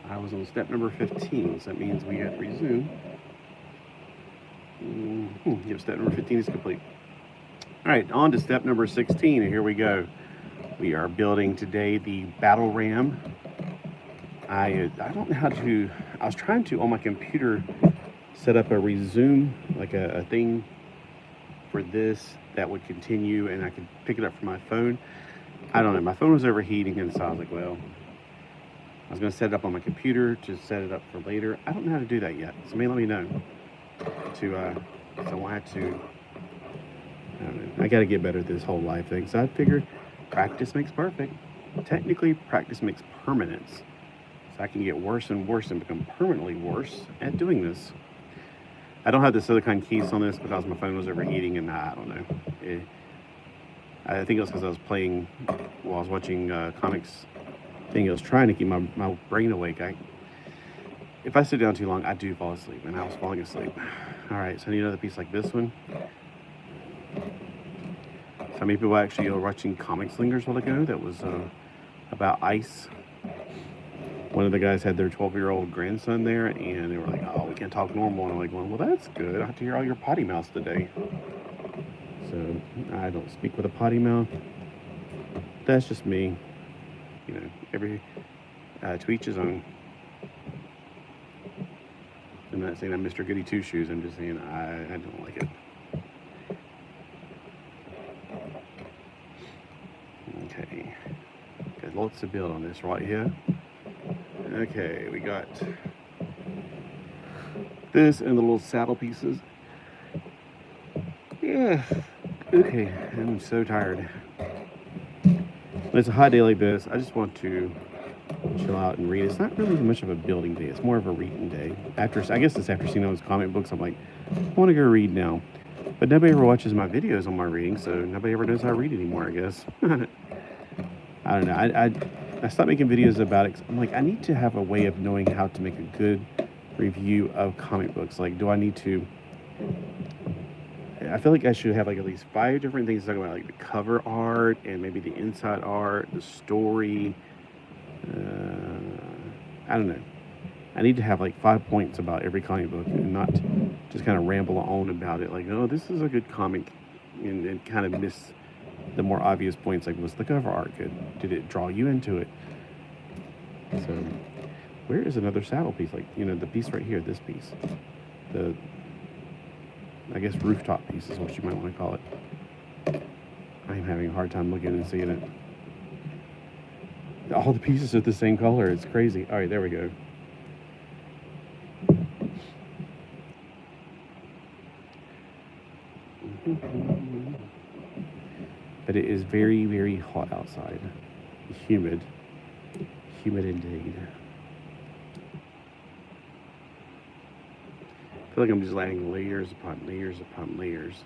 I was on step number 15, so that means we had resume. Yep, step number 15 is complete. All right, on to step number 16, and here we go. We are building today the battle ram. I don't know how to, I was trying to, on my computer, set up a resume, like a thing for this that would continue, and I could pick it up from my phone. I don't know, my phone was overheating, and so I was like, well, I was going to set it up on my computer to set it up for later. I don't know how to do that yet, so maybe let me know. So I won't have to, I don't know, I got to get better at this whole life thing. So I figured practice makes perfect. Technically, practice makes permanence. So I can get worse and worse and become permanently worse at doing this. I don't have the silicone case on this because my phone was overheating, and I don't know. I think it was because I was playing while I was watching comics. I think I was trying to keep my brain awake. If I sit down too long, I do fall asleep, and I was falling asleep. All right, so I need another piece like this one. So many people actually were watching Comic Slingers a while ago that was about ice. One of the guys had their 12-year-old grandson there, and they were like, oh, we can't talk normal. And I'm like, well, that's good. I have to hear all your potty mouths today. So I don't speak with a potty mouth. That's just me. You know, every to each his own. I'm not saying I'm Mr. Goody Two Shoes. I'm just saying I don't like it. Okay. Got lots to build on this right here. Okay, we got this and the little saddle pieces. Yeah. Okay, I'm so tired. When it's a hot day like this, I just want to chill out and read. It's not really much of a building day. It's more of a reading day. I guess it's after seeing those comic books, I'm like, I want to go read now. But nobody ever watches my videos on my reading, so nobody ever knows how I read anymore, I guess. I don't know. I stopped making videos about it. I'm like, I need to have a way of knowing how to make a good review of comic books. Like, do I need to... I feel like I should have like at least 5 different things to talk about, like the cover art and maybe the inside art, the story. I don't know. I need to have like 5 points about every comic book and not just kind of ramble on about it. Like, oh, this is a good comic, and kind of miss the more obvious points. Like, was the cover art good? Did it draw you into it? So, where is another saddle piece? Like, you know, the piece right here, this piece, the, I guess, rooftop piece is what you might want to call it. I'm having a hard time looking and seeing it. All the pieces are the same color. It's crazy. All right, there we go. But it is very, very hot outside. Humid. Humid indeed. I feel like I'm just laying layers upon layers upon layers.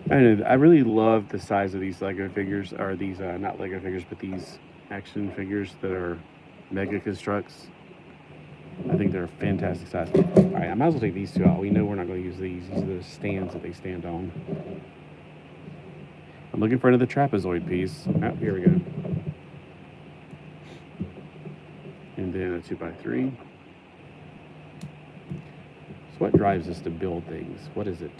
I don't know, I really love the size of these Lego figures, or these, not Lego figures, but these action figures that are Mega Constructs. I think they're a fantastic size. All right, I might as well take these two out. We know we're not going to use these. These are the stands that they stand on. I'm looking for another trapezoid piece. Oh, here we go. And then a 2x3. So what drives us to build things? What is it?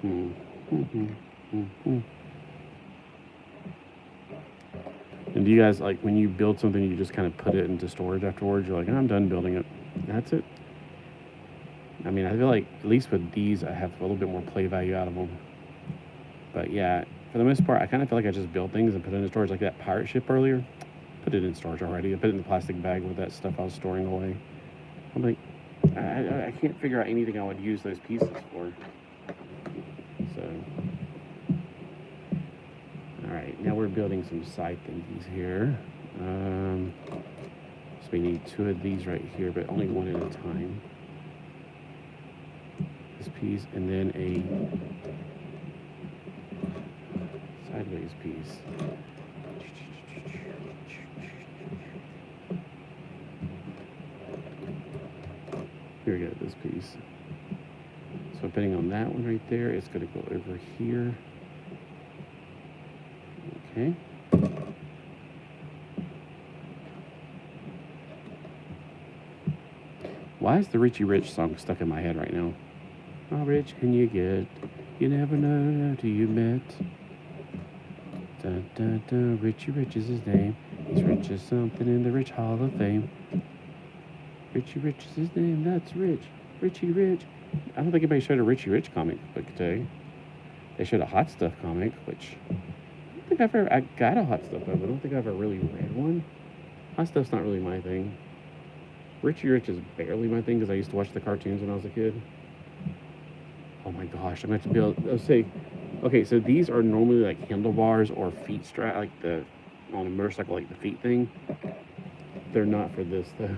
And do you guys, like, when you build something, you just kind of put it into storage afterwards? You're like, I'm done building it. That's it. I mean, I feel like, at least with these, I have a little bit more play value out of them. But yeah, for the most part, I kind of feel like I just build things and put it in storage. Like that pirate ship earlier, put it in storage already. I put it in the plastic bag with that stuff I was storing away. I'm like, I can't figure out anything I would use those pieces for. So, all right, now we're building some side thingies here. So we need 2 of these right here, but only 1 at a time. This piece, and then a sideways piece. Here we go, this piece. So So depending on that one right there, it's going to go over here. Okay. Why is the Richie Rich song stuck in my head right now? How rich can you get? You never know till you met. Dun, dun, dun. Richie Rich is his name. He's rich as something in the Rich Hall of Fame. Richie Rich is his name. That's Rich. Richie Rich. I don't think anybody showed a Richie Rich comic book today. They showed a Hot Stuff comic, which I got a Hot Stuff, but I don't think I've ever really read one. Hot Stuff's not really my thing. Richie Rich is barely my thing because I used to watch the cartoons when I was a kid. Oh my gosh, I'm going to have to be able to say, okay, so these are normally like handlebars or feet strap, like the, on a motorcycle, like the feet thing. They're not for this though.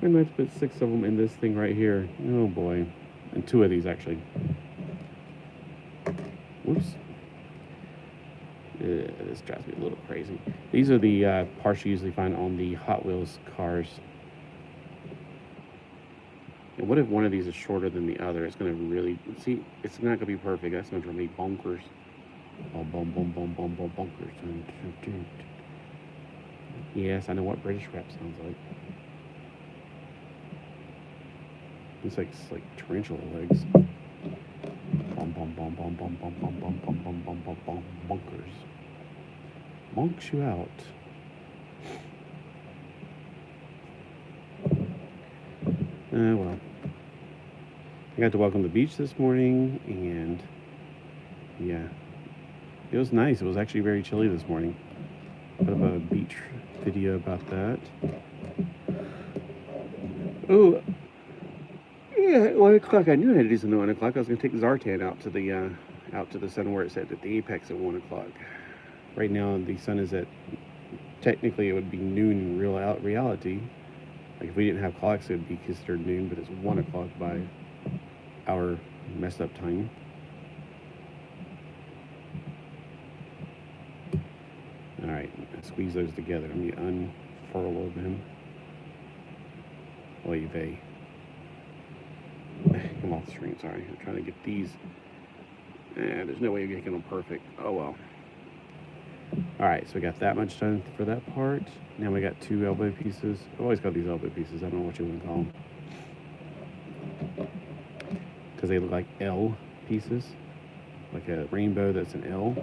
I'm going to have to put 6 of them in this thing right here. Oh boy. And 2 of these actually. Whoops. This drives me a little crazy. These are the parts you usually find on the Hot Wheels cars. And what if one of these is shorter than the other? It's going to really, see, it's not going to be perfect. That's going to drive me bonkers. Oh, boom, boom, boom, boom, boom, bonkers. Yes, I know what British rap sounds like. It's like tarantula legs. Bum, bum, bum, bum, bum, bum, bum, bum, bum, bum, bum, bum, bum, bonkers. Bonks you out. Well, I got to walk on the beach this morning, and yeah, it was nice. It was actually very chilly this morning. Put up a beach video about that. Oh, yeah, 1 o'clock. I knew I had to do something at 1 o'clock. I was going to take Zartan out to the sun where it said at the apex at 1 o'clock. Right now, the sun is at, technically it would be noon in reality. Like if we didn't have clocks, it would be considered noon, but it's 1 o'clock by our messed up time. All right, squeeze those together. Let me unfurl them. Oy vey. Come off the screen, sorry. I'm trying to get these. There's no way you're getting them perfect. Oh well. All right, so we got that much done for that part. Now we got 2 elbow pieces. I've always got these elbow pieces. I don't know what you want to call them. Because they look like L pieces. Like a rainbow that's an L.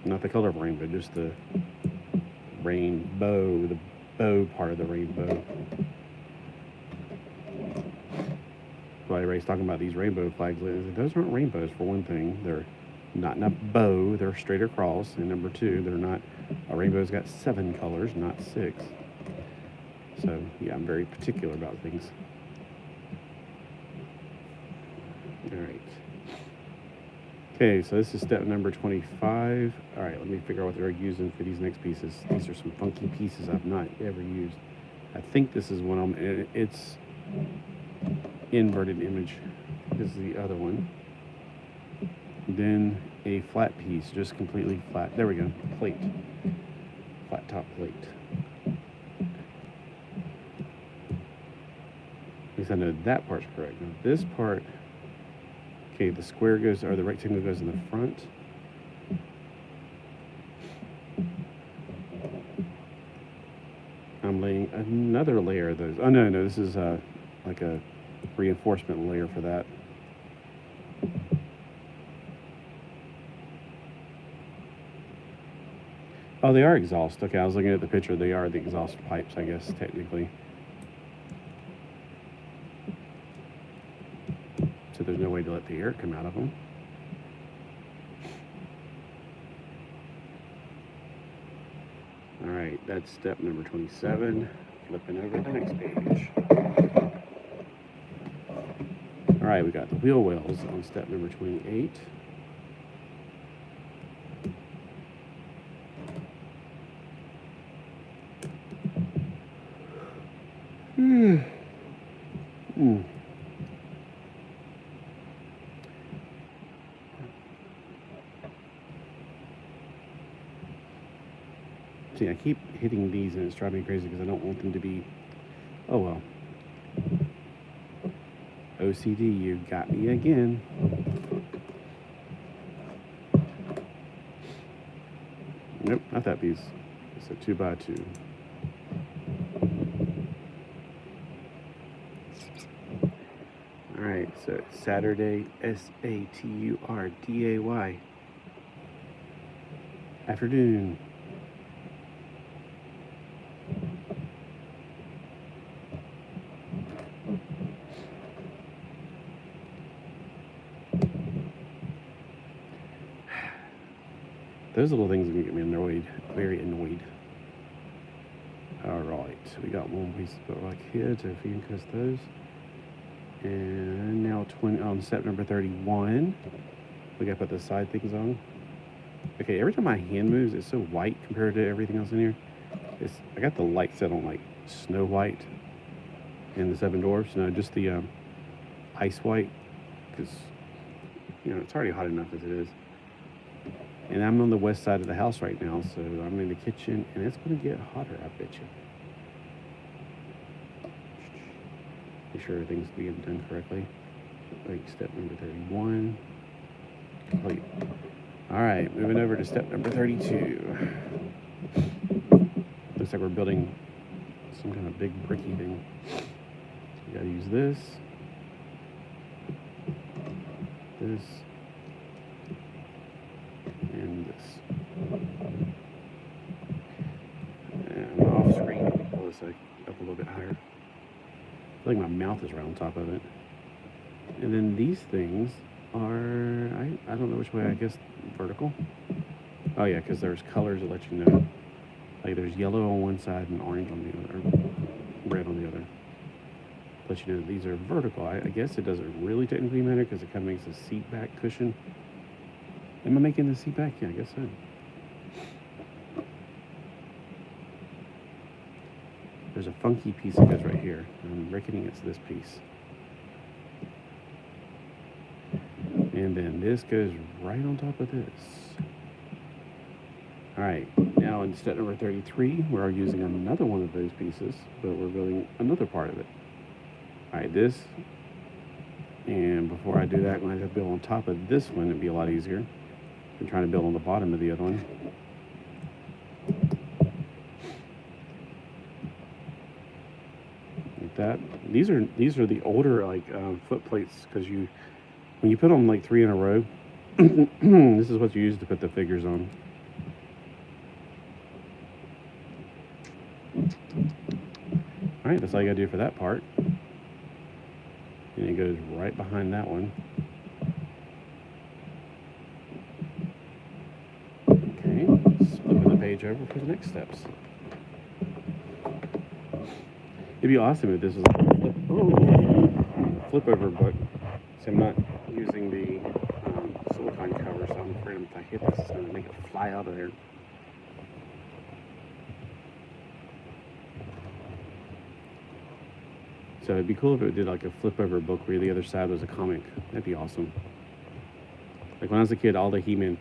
Not the color of rainbow, just the rainbow, the bow part of the rainbow. While everybody's talking about these rainbow flags, those aren't rainbows for one thing. They're not in a bow, they're straight across. And number 2, they're not, a rainbow's got 7 colors, not 6. So yeah, I'm very particular about things. All right. Okay, so this is step number 25. All right, let me figure out what they're using for these next pieces. These are some funky pieces I've not ever used. I think this is one of them. It's inverted image. This is the other one. Then a flat piece, just completely flat. There we go, plate. Flat top plate. At least I know that part's correct. Now this part, okay, the square goes, or the rectangle goes in the front. I'm laying another layer of those. Oh no, this is like a reinforcement layer for that. Oh, they are exhaust. Okay, I was looking at the picture. They are the exhaust pipes, I guess, technically. So there's no way to let the air come out of them. All right, that's step number 27. Flipping over to the next page. All right, we got the wheel wells on step number 28. See, I keep hitting these and it's driving me crazy because I don't want them to be, oh well. OCD, you got me again. Nope, not that piece. It's a 2x2. All right, so it's Saturday, Saturday. Afternoon. Those little things can get me annoyed, very annoyed. All right, so we got one piece of like here to focus those. And now on step number 31, we gotta put the side things on. Okay, every time my hand moves, it's so white compared to everything else in here. I got the light set on like Snow White and the Seven Dwarfs. No, just the ice white, because it's already hot enough as it is. And I'm on the west side of the house right now, so I'm in the kitchen, and it's going to get hotter, I bet you. Make sure everything's being done correctly. Like step number 31. Complete. All right, moving over to step number 32. Looks like we're building some kind of big bricky thing. So we got to use this. This. And this. And I'm off screen. Pull this up a little bit higher. I feel like my mouth is right on top of it. And then these things are, I don't know which way, I guess vertical. Oh yeah, because there's colors that let you know. Like there's yellow on one side and orange on the other, red on the other. Let you know that these are vertical. I guess it doesn't really technically matter because it kind of makes a seat back cushion. Am I making the seat back? Yeah, I guess so. There's a funky piece that goes right here. I'm reckoning it's this piece. And then this goes right on top of this. All right, now in step number 33, we're using another one of those pieces, but we're building another part of it. All right, this. And before I do that, when I have to build on top of this one, it'd be a lot easier. I'm trying to build on the bottom of the other one. Like that. These are the older foot plates, because when you put them like 3 in a row, this is what you use to put the figures on. All right, that's all you gotta do for that part. And it goes right behind that one. Page over for the next steps. It'd be awesome if this was a flip over book. So I'm not using the silicone cover, so I'm afraid if I hit this, it's going to make it fly out of there. So it'd be cool if it did like a flip over book where the other side was a comic. That'd be awesome. Like when I was a kid, all the He-Man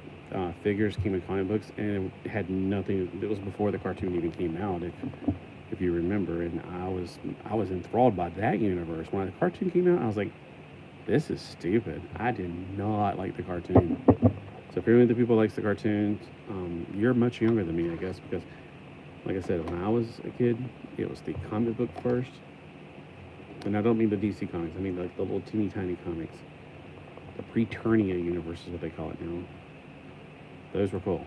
figures came in comic books, and it had nothing. It was before the cartoon even came out, if you remember. And I was enthralled by that universe. When the cartoon came out, I was like, this is stupid. I did not like the cartoon. So if any of the people likes the cartoons, you're much younger than me, I guess, because like I said, when I was a kid, it was the comic book first. And I don't mean the DC comics, I mean like the little teeny tiny comics. The Preternia universe is what they call it now. Those were cool.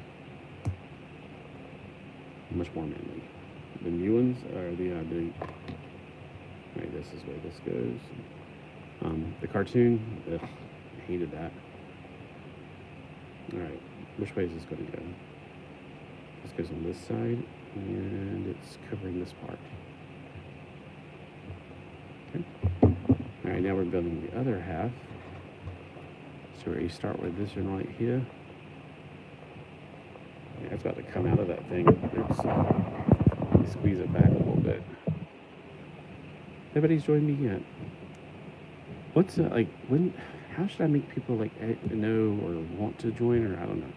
Much more manly. The new ones are right, this is where this goes. The cartoon, ugh, hated that. All right, which way is this going to go? This goes on this side, and it's covering this part. Okay. All right, now we're building the other half. So where you start with this one right here. Yeah, it's about to come out of that thing. Oops. Let me squeeze it back a little bit. Nobody's joined me yet. What's how should I make people know or want to join, or I don't know.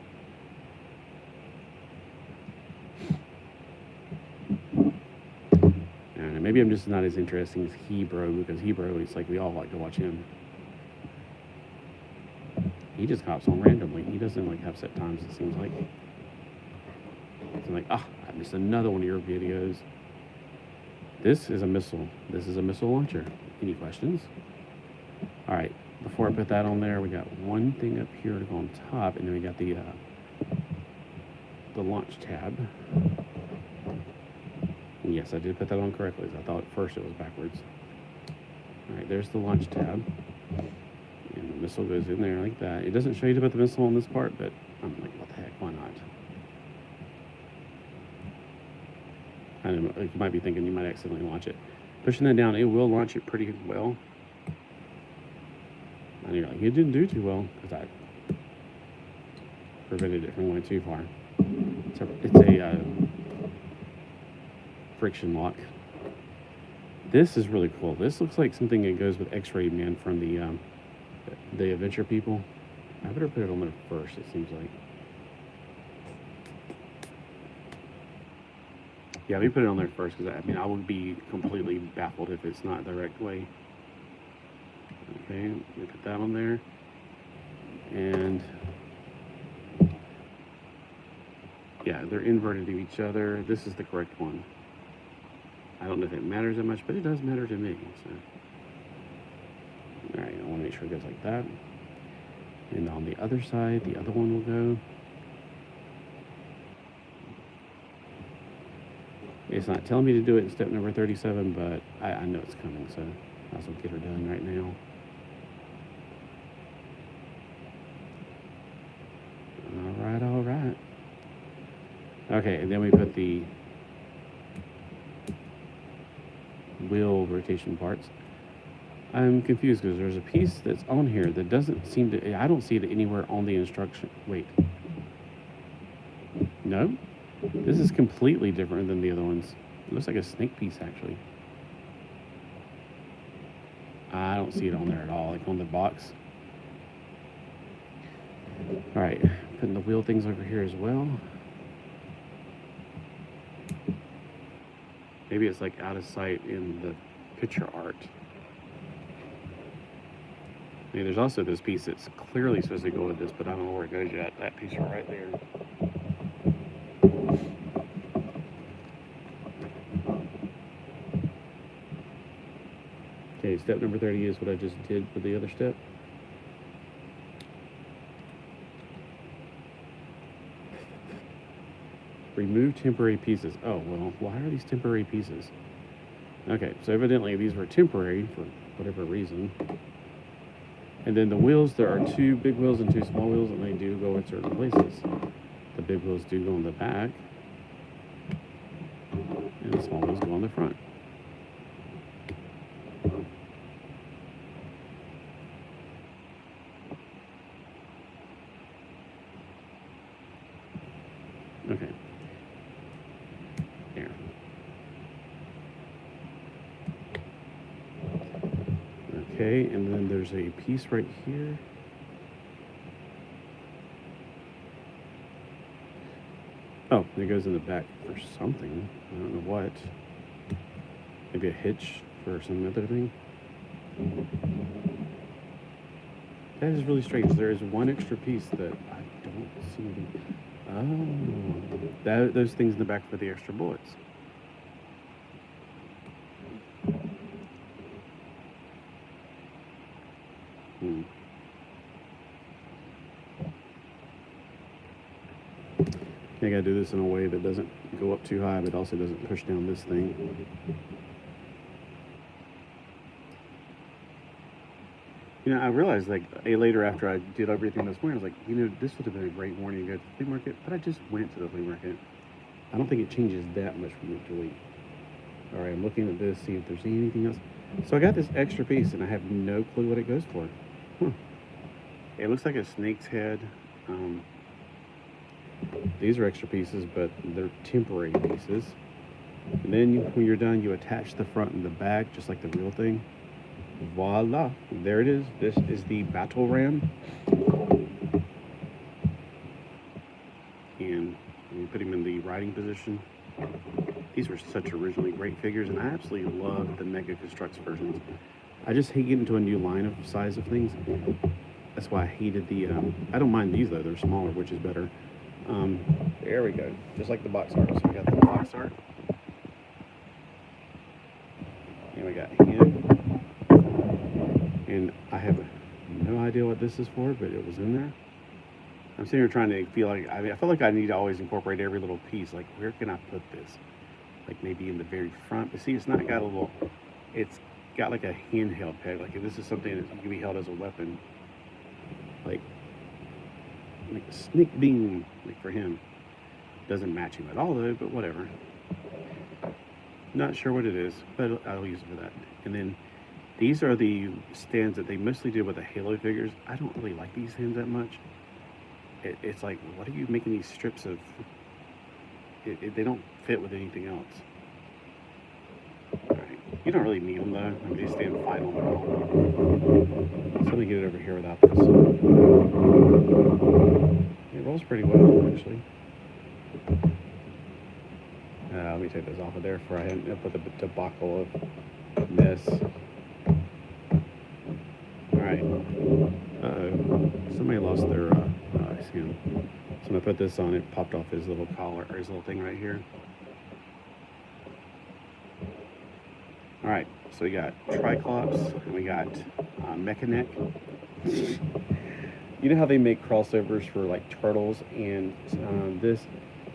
And Maybe I'm just not as interesting as Hebrew, because Hebrew, it's like we all like to watch him. He just hops on randomly. He doesn't like have set times, it seems like. It's like, I missed another one of your videos. This is a missile. This is a missile launcher. Any questions? All right, before I put that on there, we got one thing up here to go on top, and then we got the launch tab. And yes, I did put that on correctly. I thought at first it was backwards. All right, there's the launch tab. And the missile goes in there like that. It doesn't show you to put the missile on this part, but I'm like, what the heck, why not? I don't know, you might be thinking you might accidentally launch it. Pushing that down, it will launch it pretty well. And you're like, it didn't do too well, because I prevented it from going too far. It's a friction lock. This is really cool. This looks like something that goes with X-Ray Man from the Adventure people. I better put it on there first, it seems like. Yeah, let me put it on there first, because I would be completely baffled if it's not the correct way. Okay, let me put that on there. And yeah, they're inverted to each other. This is the correct one. I don't know if it matters that much, but it does matter to me. So, all right, I want to make sure it goes like that. And on the other side, the other one will go. It's not telling me to do it in step number 37, but I know it's coming, so I will get her done right now. All right. Okay, and then we put the wheel rotation parts. I'm confused because there's a piece that's on here that doesn't seem to, I don't see it anywhere on the instruction. Wait. No? This is completely different than the other ones. It looks like a snake piece, actually. I don't see it on there at all, like on the box. All right, putting the wheel things over here as well. Maybe it's like out of sight in the picture art. I mean, there's also this piece that's clearly supposed to go with this, but I don't know where it goes yet. That piece right there. Okay, step number 30 is what I just did for the other step. Remove temporary pieces. Oh, well, why are these temporary pieces? Okay, so evidently these were temporary for whatever reason. And then the wheels, there are 2 big wheels and 2 small wheels, and they do go in certain places. The big wheels do go in the back, and the small wheels go on the front. Okay. There. Okay, and then there's a piece right here. Oh, it goes in the back for something. I don't know what. Maybe a hitch for some other thing. That is really strange. There is one extra piece that I don't see. Oh, those things in the back for the extra bullets. I gotta do this in a way that doesn't go up too high, but also doesn't push down this thing. You know, I realized like later after I did everything this morning, I was like, you know, this would have been a great morning to go to the flea market, but I just went to the flea market. I don't think it changes that much from week to week. All right, I'm looking at this, see if there's anything else. So I got this extra piece, and I have no clue what it goes for. It looks like a snake's head. These are extra pieces, but they're temporary pieces. And then when you're done, you attach the front and the back, just like the real thing. Voila, there it is. This is the battle ram. And we put him in the riding position. These were such originally great figures, and I absolutely love the Mega Constructs versions. I just hate getting into a new line of size of things. That's why I hated the, I don't mind these though, they're smaller, which is better. There we go, just like the box art. So we got the box art. And we got him. And I have no idea what this is for, but it was in there. I'm sitting here trying to feel like, I feel like I need to always incorporate every little piece. Like, where can I put this? Like maybe in the very front. But see, it's not got a little, it's got like a handheld peg. Like if this is something that can be held as a weapon. Like a sneak beam, like for him. Doesn't match him at all though, but whatever. Not sure what it is, but I'll use it for that. And then these are the stands that they mostly do with the Halo figures. I don't really like these stands that much. It's like, what are you making these strips of? They don't fit with anything else. All right. You don't really need them though. I mean, they stand fine on their own. So let me get it over here without this. It rolls pretty well, actually. Let me take this off of there before I end up with a debacle of mess. Alright. Uh-oh. Somebody lost their, I see him. So I'm going to put this on. It popped off his little collar, or his little thing right here. Alright, so we got Triclops, and we got Mechanic. You know how they make crossovers for like turtles and this?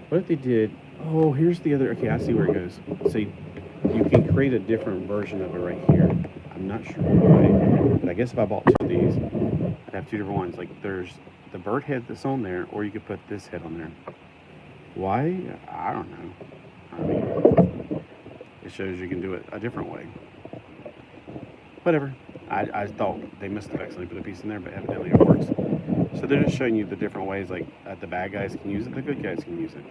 What if they did, oh, here's the other, okay, I see where it goes. So you can create a different version of it right here. I'm not sure why, but I guess if I bought two of these, I'd have two different ones. Like there's the bird head that's on there, or you could put this head on there. Why? I don't know. I mean, it shows you can do it a different way. Whatever. I thought they must have accidentally put a piece in there, but evidently it works. So they're just showing you the different ways, like the bad guys can use it, the good guys can use it.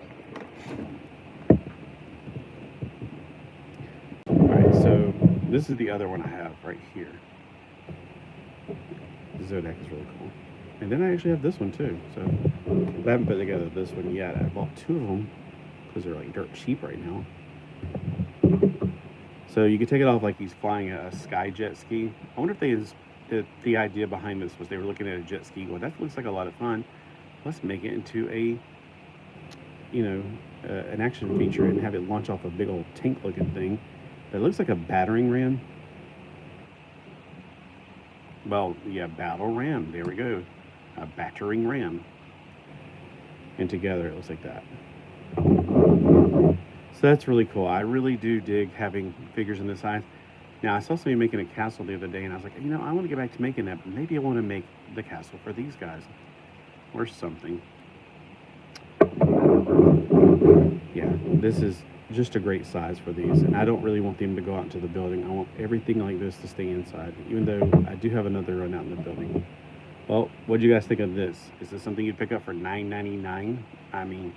Alright, so this is the other one I have right here. The Zodiac is really cool. And then I actually have this one too. So I haven't put together this one yet. I bought two of them because they're like dirt cheap right now. So you can take it off like he's flying a sky jet ski. I wonder if the idea behind this was they were looking at a jet ski going, that looks like a lot of fun. Let's make it into a, you know, an action feature and have it launch off a big old tank looking thing. But it looks like a battering ram. Well, yeah, battle ram. There we go. A battering ram. And together it looks like that. So that's really cool. I really do dig having figures in this size. Now, I saw somebody making a castle the other day, and I was like, you know, I want to get back to making that, but maybe I want to make the castle for these guys or something. Yeah, this is just a great size for these, and I don't really want them to go out into the building. I want everything like this to stay inside, even though I do have another run out in the building. Well, what do you guys think of this? Is this something you'd pick up for $9.99? I mean,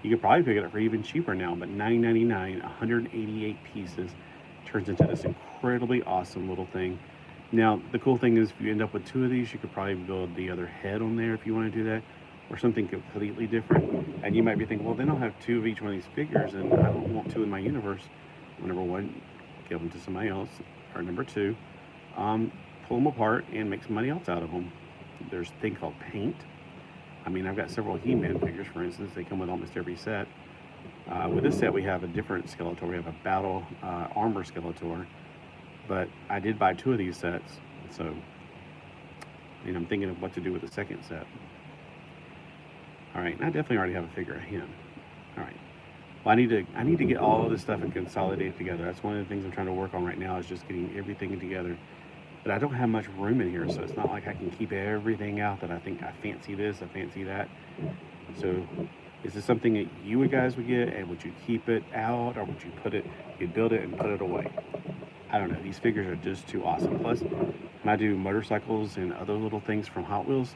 you could probably pick it up for even cheaper now, but $9.99, 188 pieces, turns into this incredibly awesome little thing. Now, the cool thing is if you end up with two of these, you could probably build the other head on there if you want to do that, or something completely different. And you might be thinking, well, then I'll have two of each one of these figures, and I don't want two in my universe. Well, number one, give them to somebody else, or number two, pull them apart and make somebody else out of them. There's a thing called paint. I mean, I've got several He-Man figures, for instance. They come with almost every set. With this set, we have a different Skeletor. We have a battle armor Skeletor. But I did buy two of these sets, so and I'm thinking of what to do with the second set. All right, and I definitely already have a figure of him. All right. Well, I need to get all of this stuff and consolidate it together. That's one of the things I'm trying to work on right now, is just getting everything together. But I don't have much room in here, so it's not like I can keep everything out that I think I fancy this, I fancy that. So is this something that you guys would get, and would you keep it out, or would you put it, you'd build it and put it away? I don't know. These figures are just too awesome. Plus, when I do motorcycles and other little things from Hot Wheels,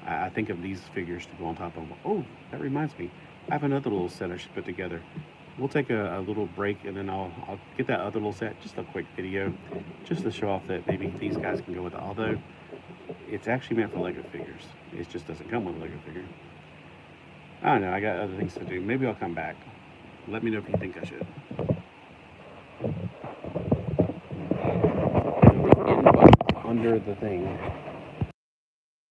I think of these figures to go on top of them. Oh, that reminds me. I have another little set I should put together. We'll take a little break, and then I'll get that other little set, just a quick video, just to show off that maybe these guys can go with it. Although, it's actually meant for Lego figures. It just doesn't come with a Lego figure. I don't know, I got other things to do. Maybe I'll come back. Let me know if you think I should. Under the thing.